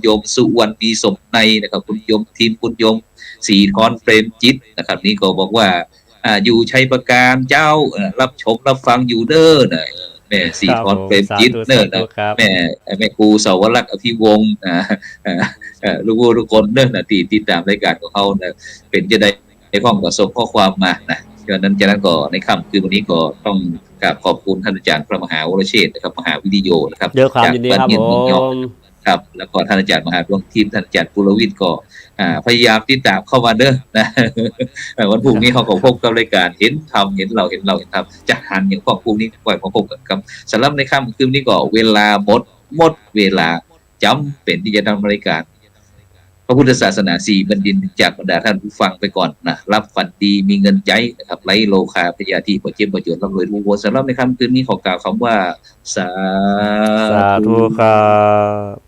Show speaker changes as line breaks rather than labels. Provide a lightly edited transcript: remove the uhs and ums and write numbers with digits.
โยมสุวรรณมีสมในนะครับคุณโยมทีมคุณโยมศรีธรเปรมจิตนะครับนี่ก็บอกว่าอยู่ชัยประการเจ้ารับชมรับฟังอยู่เด้อนะแม่ศรีธรเปรมจิตเด้อนะแม่ครูสาวรักษ์อภิวงศ์ลูกทุกคนเด้อนะที่ติดตามรายการของเขานะเป็นจะได้ในข้องก็ส่งข้อความมานะจากนั้นก็ในค่ำคืนวันนี้ก็ต้องกราบขอบคุณท่านอาจารย์พระมหาวรเชษฐ์นะครับมหาวิทยโยนะครับ
จากบ้านเฮียนเมืองยอ
ครับแล้วก็ท่านอาจารย์มหาดวงทีมท่านอาจารย์ปุรวิทย์ก็พยายามติดตามเข้ามาเด้อนะวันพรุ่งนี้เขาก็พบกับรายการเห็นทำเห็นเราเห็นทำจะหันอย่างพวกพรุ่งนี้ปล่อยมาพบกันครับสำหรับในค่ำคืนนี้ก็เวลาหมดเวลาจำเป็นที่จะทำรายการพระพุทธศาสนา4 แผ่นดินจากบรรดาท่านผู้ฟังไปก่อนนะรับฝันดีมีเงินใจนะครับไร้โลคาพยาธิบ่เจ็บบ่จนร่ำรวยรุ่งโรจน์สำหรับในค่ำคืนนี้ขอกล่าวคำว่าสา
สาธุครับ